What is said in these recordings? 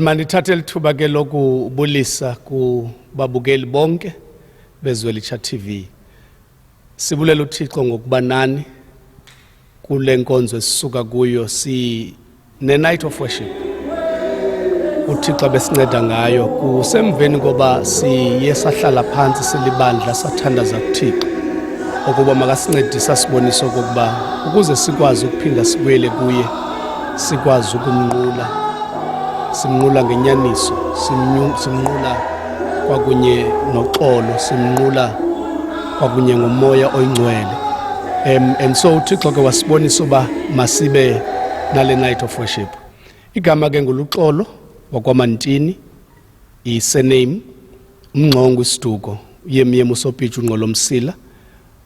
Mandithathe lithuba ke lokubulisa kubabukeli bonke beZwelitsha TV. Sibulela uThixo ngokuba nani kule nkonzo esisuka kuyo ne night of worship. uThixo besinceda ngayo kusemveni ngoba siye sahlala phansi silibandla sathandaza kuThixo ukuba makasincedisa sibonise okokuba ukuze sikwazi ukuphinda sibuyele kuye sikwazi ukumnqula, simnqula ngenyaniso, simnqula kwakunye noxolo, simnqula kwakunye ngomoya oyingcwele. And so uThixo ke wasibonisa uba masibe nale night of worship. Igama ke nguLuxolo Mantini, i-surname umngqongo isiduko yemyemo uSopithu Ngqolomsila.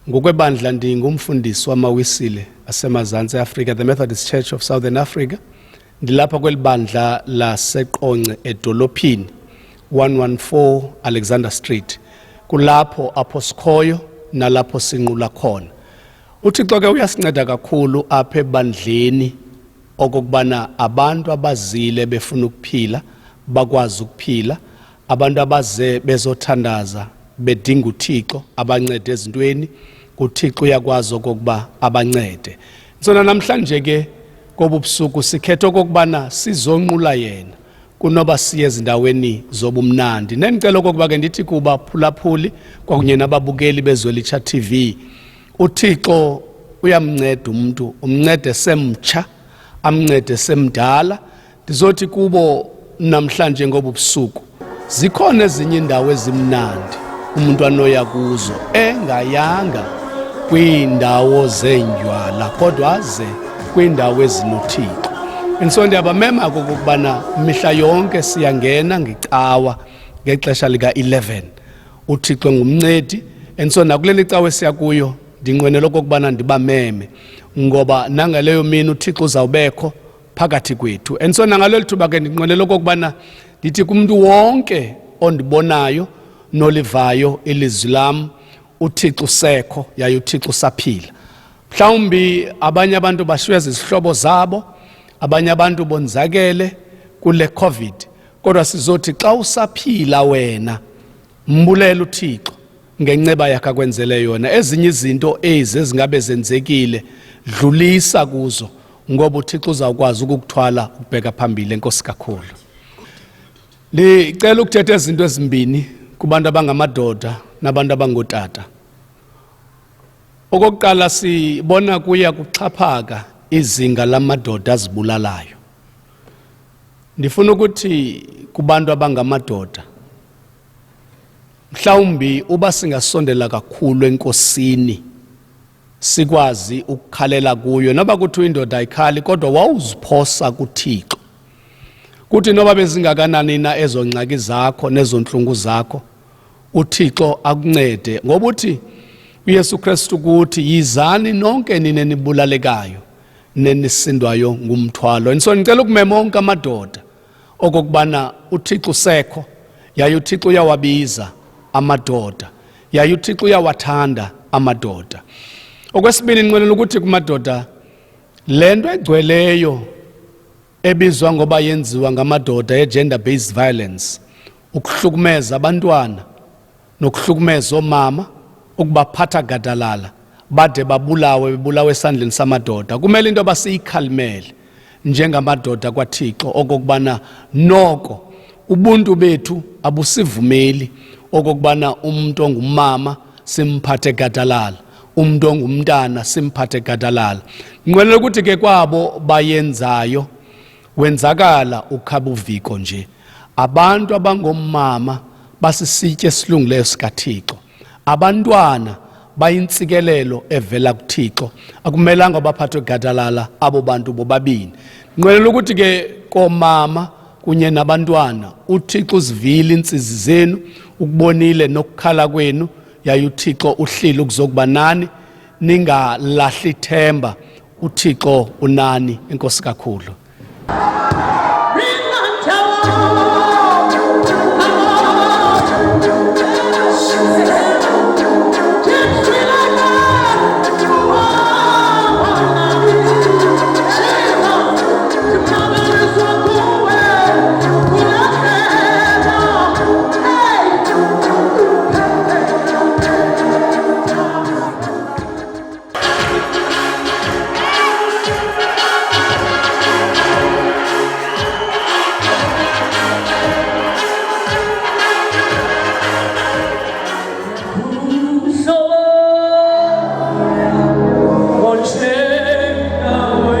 Ngokwebandla ndingumfundisi wamawisile asemazantsi eAfrika, the Methodist Church of Southern Africa. Ndilapha kwelibandla laseQonce edolophini 114 Alexander Street. Kulapho apho Koyo nalapho sinqula khona. uThixo ke uyasinceda kakhulu apha ebandleni okokubana abantu abazile befuna ukuphila bakwazi ukuphila, abantu abaze bezothandaza bedinga uThixo abancede ezintweni, uThixo uyakwazi okokuba abancede. Nsona namhlanje ke kobubusuku sikhetha okokubana sizonqula yena kunoba siye ezindaweni zobumnandi. Nenicela okokuba ke ndithi kuba phulaphuli kwakunye nababukeli beZwelitsha TV, uThixo uyamnceda umuntu, umncede semtsha, amncede semdala. Ndizothi kubo namhlanje ngobubusuku zikhona ezinye indawo ezimnandi umuntu anoya kuzo engayanga kwiindawo zendywala kodwa aze kwiindawo ezinoThixo. Enso ndiyabamema okokubana mihla yonke siyangena ngecawa ngexesha lika-11. uThixo ngumncedi. Enso nakuleli cawe siya kuyo ndinqwenela okokubana ndibameme ngoba nangaleyo mini uThixo uzawubekho phakathi kwethu. Enso nangalelo thuba ke ndinqwenela okokubana ndithi kumntu wonke ondibonayo nolivayo ilizwi lam, uThixo usekho yaye uThixo usaphila. Mhlawumbi abanye abantu bashiywe zizihlobo zabo, abanye abantu bonzakele kule COVID, kodwa sizothi xa usaphila wena mbulela uThixo ngenceba yakhe akwenzele yona. Ezinye izinto ezingabe zenzekile dlulisa kuzo ngoba uThixo uzawukwazi ukukuthwala ukubheka phambili. Enkosi kakhulu. Ndicela ukuthetha izinto ezimbini kubantu abangamadoda nabantu abangotata. Okokuqala sibona kuya kuxhaphaka izinga lamadoda azibulalayo. Ndifuna ukuthi kubantu abangamadoda mhlawumbi uba singasondela kakhulu enkosini sikwazi ukukhalela kuyo, noba kuthi indoda ayikhali kodwa wawuziphosa kuThixo kuthi noba bezingakanani na ezo ngxaki zakho nezo ntlungu zakho, uThixo akuncede ngoba uthi uYesu Kristu kuthi yizani nonke nina nibulalekayo nenisindwayo ngumthwalo. Enso ndicela ukumema onke amadoda okokubana uThixo usekho yaye uThixo uyawabiza amadoda yaye uThixo uyawathanda amadoda. Okwesibini ndinqwenela ukuthi kumadoda le nto egcweleyo ebizwa ngoba yenziwa ngamadoda ye-gender based violence, ukuhlukumeza abantwana nokuhlukumeza omama, ukubaphatha gadalala bade bebulawe esandleni samadoda, kumele into basiyikhalimele njengamadoda kwaThixo okokubana noko ubuntu bethu abusivumeli okokubana umuntu ongumama simphathe gadalala, umuntu ongumntana simphathe gadalala. Nqwenela ukuthi ke kwabo bayenzayo wenzakala ukhabuviko nje. Abantu abangomama basisitye esilungileyo sikaThixo, abantwana bayintsikelelo evela kuThixo, akumelanga baphathwe gadalala abo bantu bobabini. Nqwenela ukuthi ke komama kunye nabantwana uThixo uzivile intsizi zenu, ukubonile nokukhala kwenu yaye uThixo uhlile ukuzokuba nani, ningalahli ithemba, uThixo unani. Enkosi kakhulu. Yeah. Kango